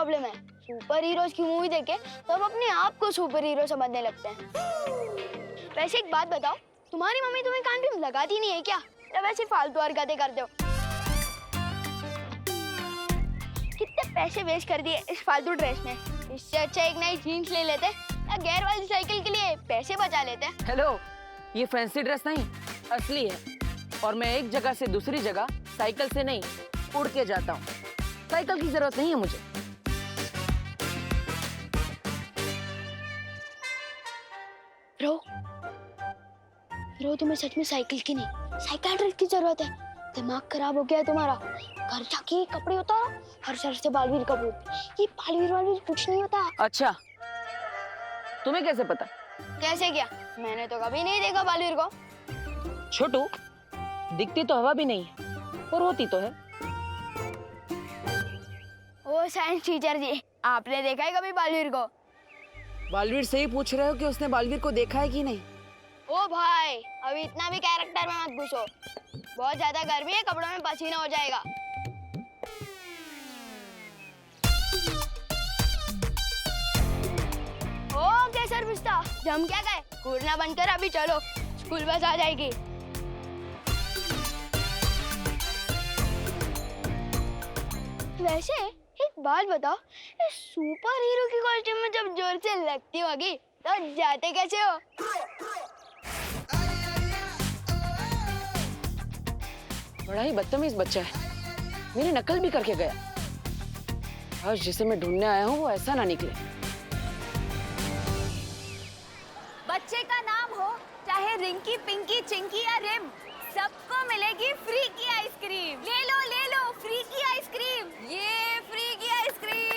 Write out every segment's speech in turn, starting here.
Problem है। Super heroes की movie देखे तो हम अपने आप को सुपर हीरो समझने लगते हैं। वैसे एक बात बताओ, तुम्हारी मम्मी तुम्हें कान भी लगाती नहीं है क्या, या वैसे फालतू हरकतें करते हो? कितने पैसे वेस्ट कर दिए इस फालतू ड्रेस में। इससे अच्छा एक नई जीन्स ले लेते या गेयर वाली साइकिल के लिए पैसे बचा लेते। हेलो, ये फैंसी ड्रेस नहीं, असली है। और मैं एक जगह से दूसरी जगह साइकिल से नहीं, उड़ के जाता हूँ। साइकिल की जरूरत नहीं है मुझे। रो तुम्हें सच में साइकिल की नहीं, साइकियाट्रिस्ट की जरूरत है। दिमाग खराब हो गया है तुम्हारा। घर जाके कपड़े उतारो, हर शहर से बालवीर कपूर। ये बालवीर कुछ नहीं होता। अच्छा, तुम्हें कैसे पता? कैसे क्या? मैंने तो कभी नहीं देखा बालवीर को। छोटू, दिखती तो हवा भी नहीं है और होती तो है। ओ साइंस टीचर जी, आपने देखा है कभी बालवीर को? बालवीर से ही पूछ रहे हो कि उसने बालवीर को देखा है कि नहीं? ओ भाई, अभी इतना भी कैरेक्टर में मत घुसो। बहुत ज्यादा गर्मी है, कपड़ों में पसीना हो जाएगा। ओके सर पिस्ता, जम क्या गए? कूदना बंद कर, अभी चलो, स्कूल बस आ जाएगी। वैसे एक बात बताओ, इस सुपर हीरो की कॉस्ट्यूम में जब जोर से लगती होगी तो जाते कैसे हो? बड़ा ही बदतमीज बच्चा है, मेरी नकल भी करके गया। आज जिसे मैं ढूंढने आया हूँ वो ऐसा ना निकले। बच्चे का नाम हो चाहे रिंकी, पिंकी, चिंकी या रिम, सबको मिलेगी फ्री की आइसक्रीम। ले लो फ्री की आइसक्रीम, ये फ्री की आइसक्रीम।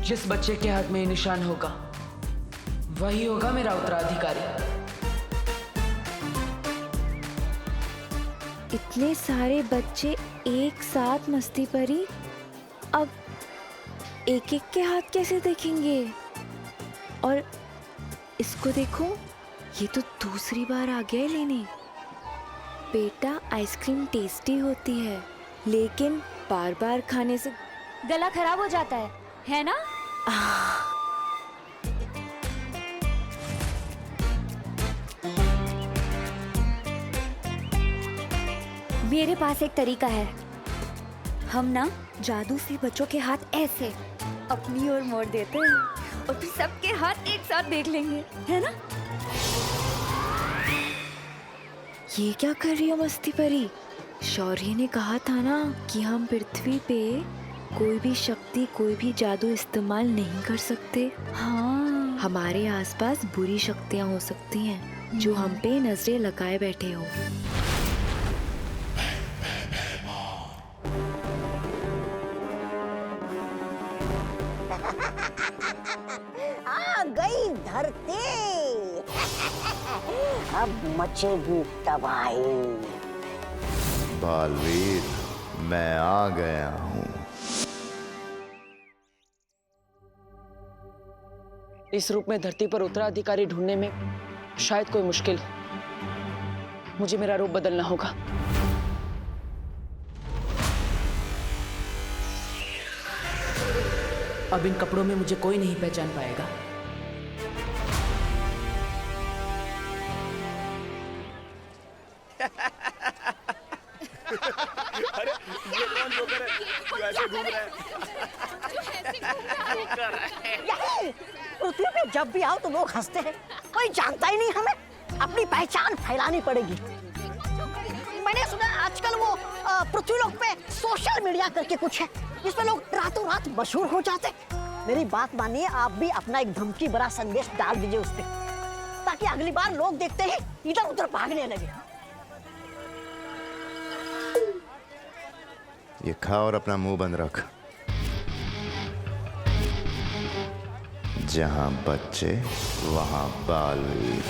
जिस बच्चे के हाथ में ये निशान होगा वही होगा मेरा उत्तराधिकारी। इतने सारे बच्चे एक साथ मस्ती परी, अब एक एक के हाथ कैसे देखेंगे? और इसको देखो, ये तो दूसरी बार आ गया है लेने। बेटा, आइसक्रीम टेस्टी होती है, लेकिन बार बार खाने से गला खराब हो जाता है ना? मेरे पास एक तरीका है। हम ना जादू से बच्चों के हाथ ऐसे अपनी ओर मोड़ देते हैं और फिर सबके हाथ एक साथ देख लेंगे, है ना? ये क्या कर रही हो मस्ती परी? शौर्य ने कहा था ना कि हम पृथ्वी पे कोई भी शक्ति, कोई भी जादू इस्तेमाल नहीं कर सकते। हाँ, हमारे आसपास बुरी शक्तियाँ हो सकती हैं जो हम पे नजरें लगाए बैठे हो। आ गई धरती, अब मचेगी तबाही। बालवीर, मैं आ गया हूँ। इस रूप में धरती पर उत्तराधिकारी ढूंढने में शायद कोई मुश्किल हो। मुझे मेरा रूप बदलना होगा। अब इन कपड़ों में मुझे कोई नहीं पहचान पाएगा। अरे ये कौन जोकर है? जो ऐसे घूम रहा है? पृथ्वी पे जब भी आओ तो लोग हंसते हैं, कोई जानता ही नहीं हमें। अपनी पहचान फैलानी पड़ेगी। मैंने सुना आजकल वो पृथ्वीलोक पे सोशल मीडिया करके कुछ है, जिसमें लोग रातों रात मशहूर हो जाते। मेरी बात मानिए, आप भी अपना एक धमकी भरा संदेश डाल दीजिए उस पे, ताकि अगली बार लोग देखते ही इधर उधर भागने लगे। ये खा और अपना मुंह बंद रख। जहां बच्चे वहां बालवीर।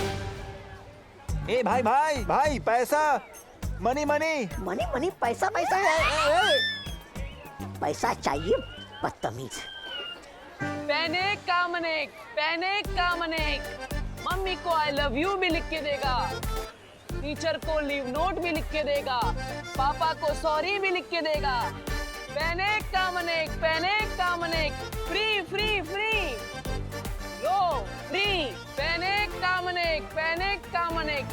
ए भाई भाई भाई, पैसा, मनी मनी मनी मनी, पैसा पैसा, पैसा चाहिए बदतमीज। पैनिक कामनेक। मम्मी को आई लव यू भी लिख के देगा, टीचर को लीव नोट भी लिख के देगा, पापा को सॉरी भी लिख के देगा। पैनिक कामनेक, फ्री फ्री फ्री, लो फ्री। पैनिक कामनेक।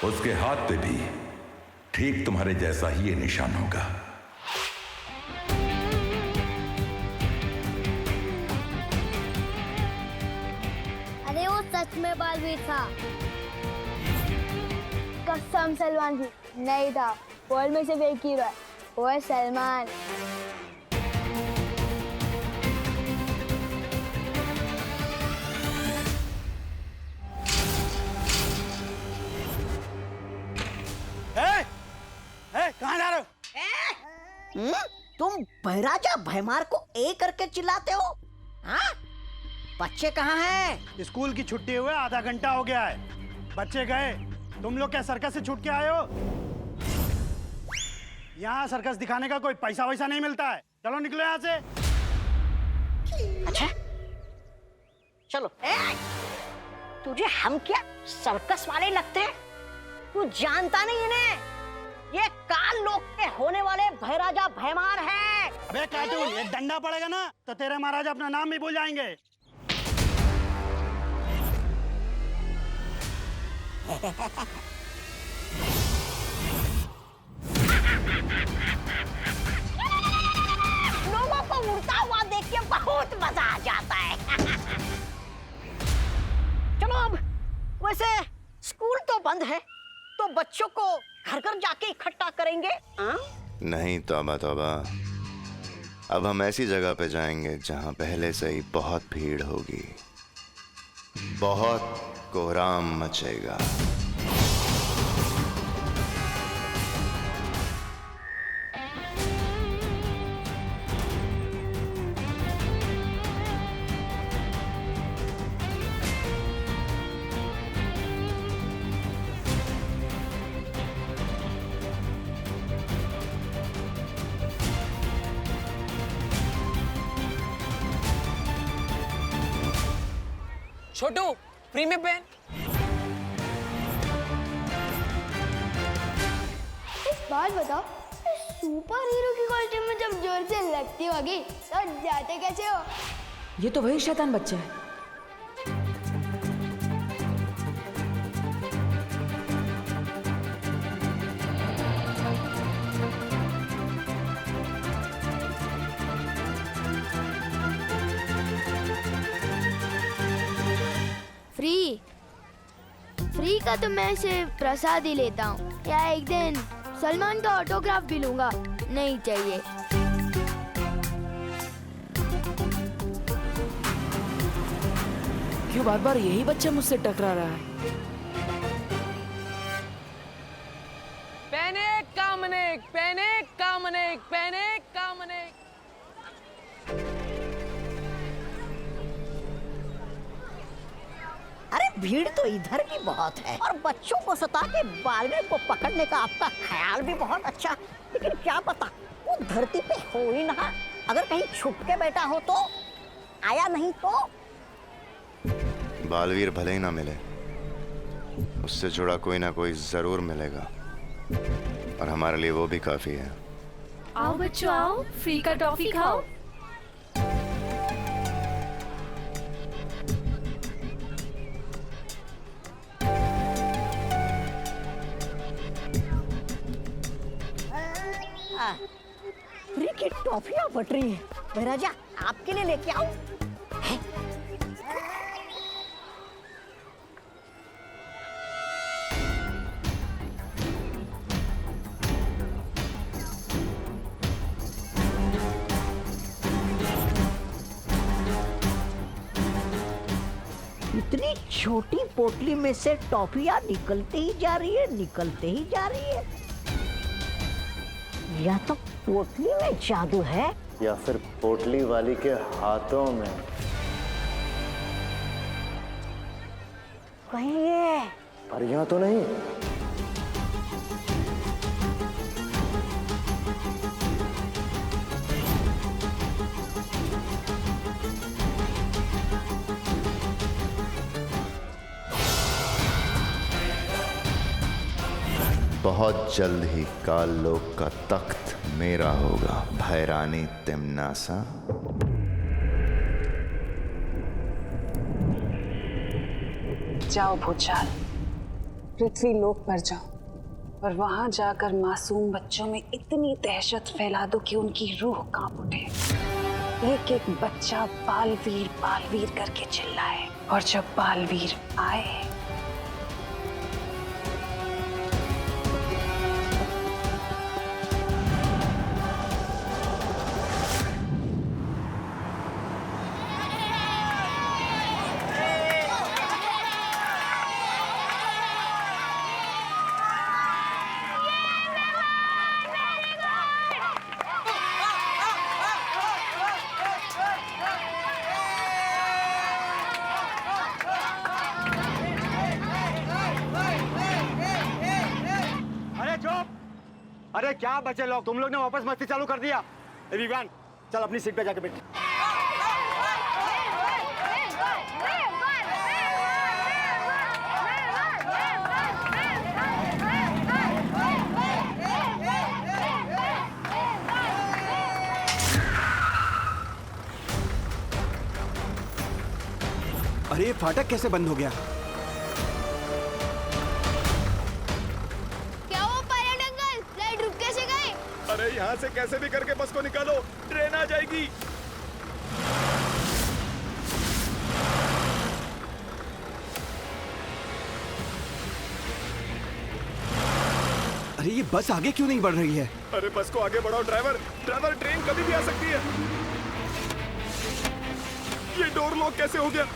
उसके हाथ पे भी ठीक तुम्हारे जैसा ही ये निशान होगा। अरे वो सच में बालवीर था। कसम सलमान जी, नहीं था। वर्ल्ड में सिर्फ एक हीरो है, वो है सलमान। कहाँ जा रहे हो? तुम बहराजा भैमार को ए करके चिल्लाते हो? हाँ? बच्चे कहाँ हैं? स्कूल की छुट्टी हुए आधा घंटा हो गया है। बच्चे गए। तुम लोग क्या सर्कस से छूट के आए हो? यहाँ सर्कस दिखाने का कोई पैसा वैसा नहीं मिलता है। चलो निकलो यहाँ से। अच्छा चलो। तुझे हम क्या सर्कस वाले लगते हैं? तू जानता नहीं इन्हें? ये काल लोक के होने वाले भैराजा भैमार है। अबे कार्टून, एक डंडा पड़ेगा ना तो तेरे महाराजा अपना नाम भी भूल जाएंगे। लोगों को उड़ता हुआ देख के बहुत मजा आ जाता है। चलो अब, वैसे स्कूल तो बंद है, तो बच्चों को घर घर जाके इकट्ठा करेंगे। नहीं तौबा तौबा, अब हम ऐसी जगह पे जाएंगे जहां पहले से ही बहुत भीड़ होगी, बहुत कोहराम मचेगा। छोटू, फ्री में पेन। एक बात बताओ, सुपर हीरो की कॉस्ट्यूम में जब जोर से लगती होगी तो जाते कैसे हो? ये तो वही शैतान बच्चा है। फ्री का तो मैं सिर्फ प्रसाद ही लेता हूँ, या एक दिन सलमान का ऑटोग्राफ भी लूंगा। नहीं चाहिए। क्यों बार बार यही बच्चा मुझसे टकरा रहा है? पैनिक कामनेक। अरे भीड़ तो इधर भी बहुत है, और बच्चों को सता के बालवीर को पकड़ने का आपका ख्याल भी बहुत अच्छा। लेकिन क्या पता वो धरती पे हो ही ना। अगर कहीं छुप के बैठा हो तो, आया नहीं तो। बालवीर भले ही ना मिले, उससे जुड़ा कोई ना कोई जरूर मिलेगा, और हमारे लिए वो भी काफी है। आओ बच्चों आओ, फ्री का टॉफी खाओ। फ्री की टॉफियां बट रही है। बहराजा आपके लिए लेके आओ। इतनी छोटी पोटली में से टॉफियां निकलते ही जा रही है। या तो पोटली में जादू है, या फिर पोटली वाली के हाथों में। कहीं ये परियां तो नहीं? बहुत जल्द ही काल लोक का तख्त मेरा होगा, भैरानी तिमनासा। जाओ भूचाल, पृथ्वी लोक पर जाओ और वहां जाकर मासूम बच्चों में इतनी दहशत फैला दो कि उनकी रूह कांप उठे। एक एक बच्चा बालवीर करके चिल्लाए, और जब बालवीर आए अरे क्या बचे लोग, तुम लोग ने वापस मस्ती चालू कर दिया। विवान चल अपनी सीट पे जाके बैठ। अरे ये फाटक कैसे बंद हो गया? अरे यहाँ से कैसे भी करके बस को निकालो, ट्रेन आ जाएगी। अरे ये बस आगे क्यों नहीं बढ़ रही है? अरे बस को आगे बढ़ाओ ड्राइवर, ड्राइवर ट्रेन कभी भी आ सकती है। ये डोर लॉक कैसे हो गया?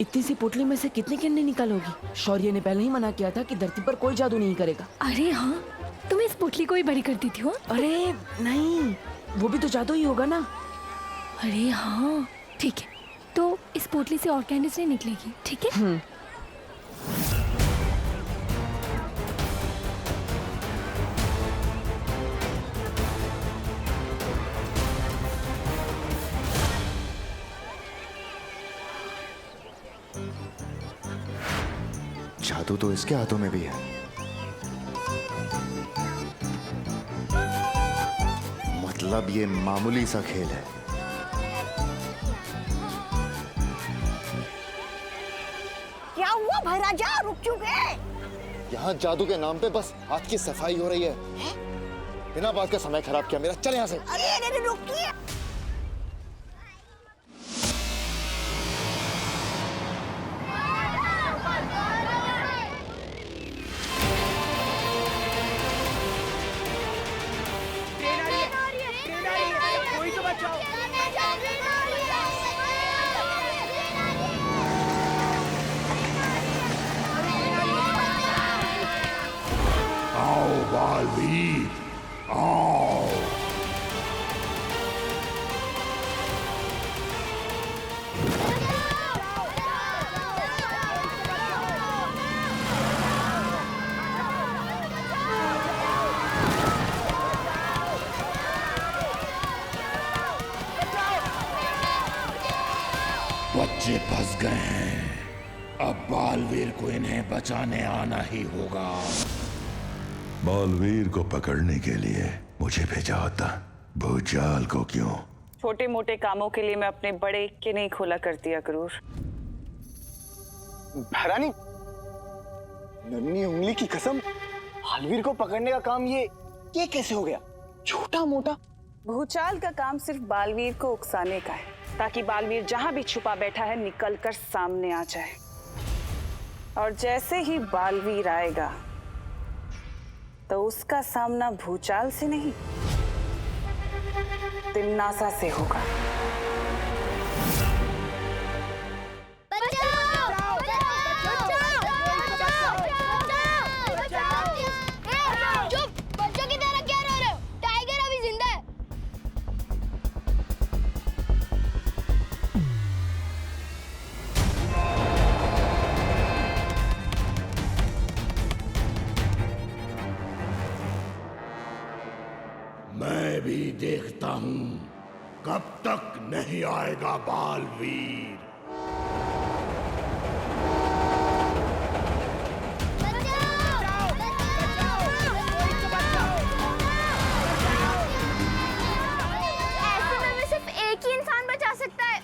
इतनी सी पोटली में से कितने किन्ने निकालोगी? शौर्य ने पहले ही मना किया था कि धरती पर कोई जादू नहीं करेगा। अरे हाँ, तुम इस पोटली को ही बड़ी कर दी थी हो? अरे नहीं, वो भी तो जादू ही होगा ना। अरे हाँ ठीक है, तो इस पोटली से और कैंडीज नहीं निकलेगी, ठीक है? जादू तो इसके हाथों में भी है। मतलब ये मामूली सा खेल है। क्या हुआ भाई राजा, रुक क्यों गए? यहाँ जादू के नाम पे बस हाथ की सफाई हो रही है। बिना बात का समय खराब किया मेरा, चल यहाँ से। अरे अरे रुकिए। आओ बालवीर, आओ। बच्चे फंस गए हैं। अब बालवीर को इन्हें बचाने आना ही होगा। बालवीर को पकड़ने के लिए मुझे भेजा होता, भूचाल को क्यों? छोटे मोटे कामों के लिए मैं अपने बड़े के नहीं खोला करती अक्रूर। महारानी, नन्ही उंगली की कसम, बालवीर को पकड़ने का काम ये कैसे हो गया? छोटा मोटा भूचाल का काम सिर्फ बालवीर को उकसाने का है, ताकि बालवीर जहां भी छुपा बैठा है निकलकर सामने आ जाए। और जैसे ही बालवीर आएगा तो उसका सामना भूचाल से नहीं, तिन्नासा से होगा। चुप! बच्चों की तरह क्या रो रहे हो? टाइगर अभी जिंदा है। मैं भी देखता हूं कब तक नहीं आएगा बालवीर। ऐसे में सिर्फ एक ही इंसान बचा सकता है।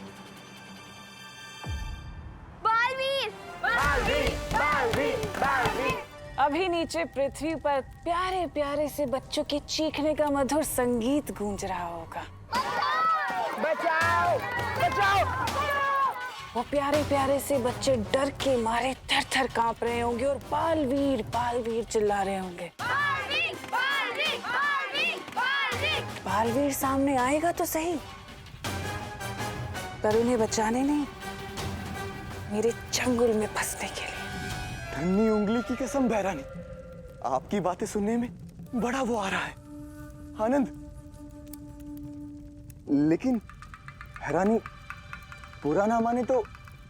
बालवीर! बालवीर! बालवीर! बालवीर! अभी नीचे पृथ्वी पर प्यारे प्यारे से बच्चों के चीखने का मधुर संगीत गूंज रहा होगा। बचाओ! बचाओ! वो प्यारे प्यारे से बच्चे डर के मारे थर थर कांप रहे होंगे और बालवीर बालवीर चिल्ला रहे होंगे। बालवीर! बालवीर! बालवीर! बालवीर! बालवीर सामने आएगा तो सही, पर उन्हें बचाने नहीं, मेरे चंगुल में फंसने के लिए। नन्ही उंगली की कसम बहरानी, आपकी बातें सुनने में बड़ा वो आ रहा है, आनंद। लेकिन बहरानी, बुरा ना माने तो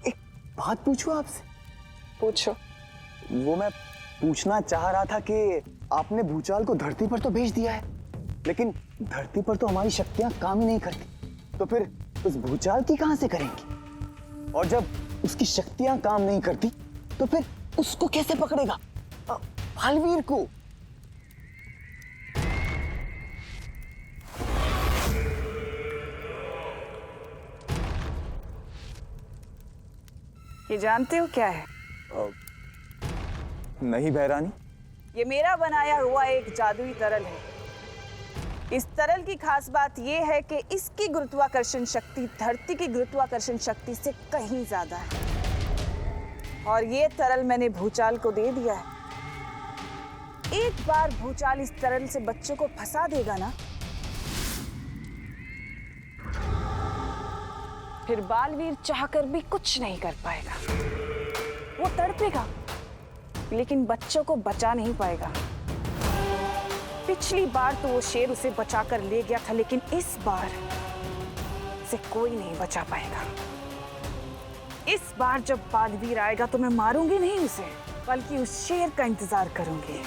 एक बात पूछूं आपसे? पूछो। वो मैं पूछना चाह रहा था कि आपने भूचाल को धरती पर तो भेज दिया है, लेकिन धरती पर तो हमारी शक्तियां काम ही नहीं करती, तो फिर उस भूचाल की कहां से करेंगे? और जब उसकी शक्तियां काम नहीं करती तो फिर उसको कैसे पकड़ेगा, बालवीर को? ये जानते हो क्या है? नहीं बहरानी। ये मेरा बनाया हुआ एक जादुई तरल है। इस तरल की खास बात यह है कि इसकी गुरुत्वाकर्षण शक्ति धरती की गुरुत्वाकर्षण शक्ति से कहीं ज्यादा है। और ये तरल मैंने भूचाल को दे दिया है। एक बार भूचाल इस तरल से बच्चों को फंसा देगा ना, फिर बालवीर चाहकर भी कुछ नहीं कर पाएगा। वो तड़पेगा, लेकिन बच्चों को बचा नहीं पाएगा। पिछली बार तो वो शेर उसे बचाकर ले गया था, लेकिन इस बार से कोई नहीं बचा पाएगा। इस बार जब बालवीर आएगा तो मैं मारूंगी नहीं उसे, बल्कि उस शेर का इंतजार करूंगी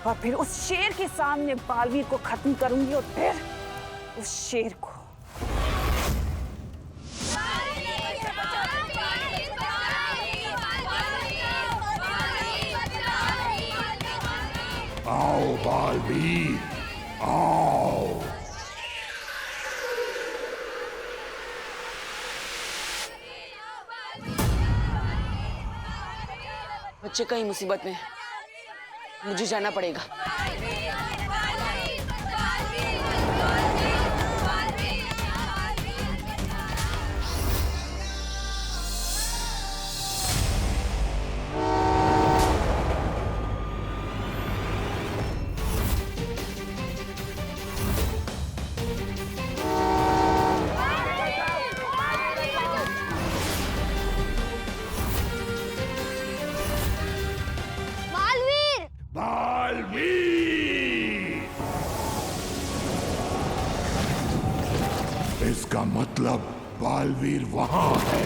और फिर उस शेर के सामने बालवीर को खत्म करूंगी और फिर उस शेर को। आओ बालवीर, आओ। बच्चे कहीं मुसीबत में, मुझे जाना पड़ेगा। इसका मतलब बालवीर वहां है।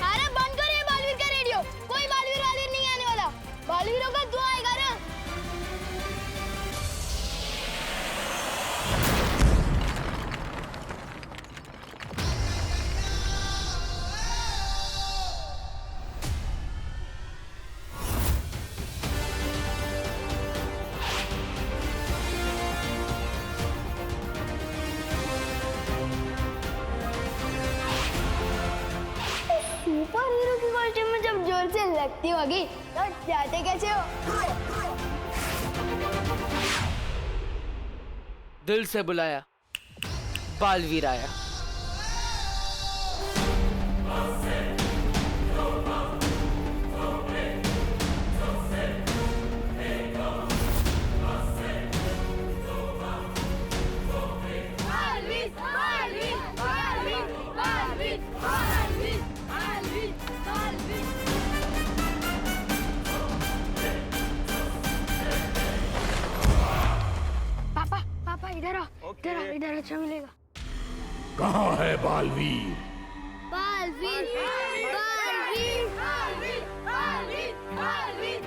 अरे बंद करो ये बालवीर का रेडियो। कोई बालवीर वालवीर नहीं आने वाला। बालवीरों का दुआ आएगा ना। जोर से लगती होगी तो जाते कैसे हो? दिल से बुलाया, बालवीर आया। पापा पापा इधर आओ, इधर अच्छा मिलेगा। कहाँ है बालवीर? बालवीर बालवीर बालवीर बालवीर बालवीर बालवीर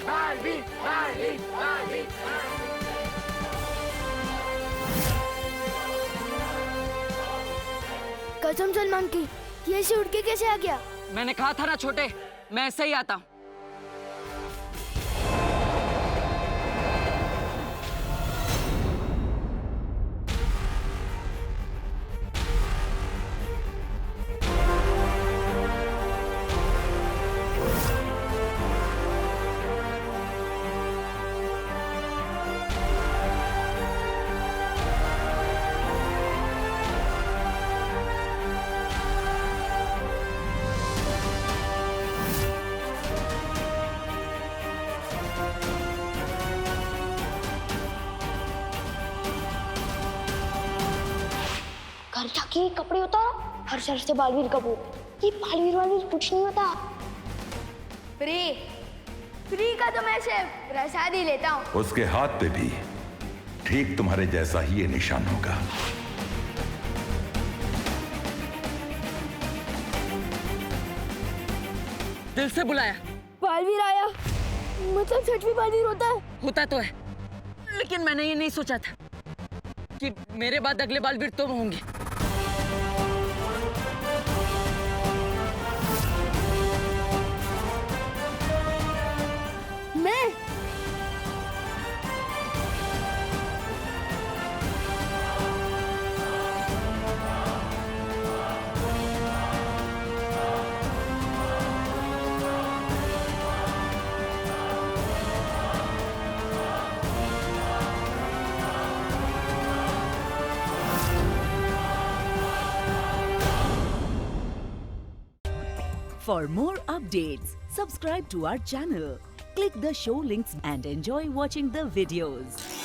बालवीर बालवीर बालवीर। कसम सलमान की, ये ऐसे उड़ के कैसे आ गया? मैंने कहा था ना छोटे, मैं ऐसे ही आता हूँ। घर जाके कपड़े उतारो, हर शहर से बालवीर कपूर। ये बालवीर वालवीर कुछ नहीं होता। फ्री का तो मैं सिर्फ प्रसाद ही लेता हूँ। उसके हाथ पे भी ठीक तुम्हारे जैसा ही ये निशान होगा। दिल से बुलाया, बालवीर आया, मतलब सच में बालवीर होता है? होता तो है, लेकिन मैंने ये नहीं सोचा था कि मेरे बाद अगले बालवीर तुम होंगे। मैं? For more updates, subscribe to our channel, click the show links and enjoy watching the videos.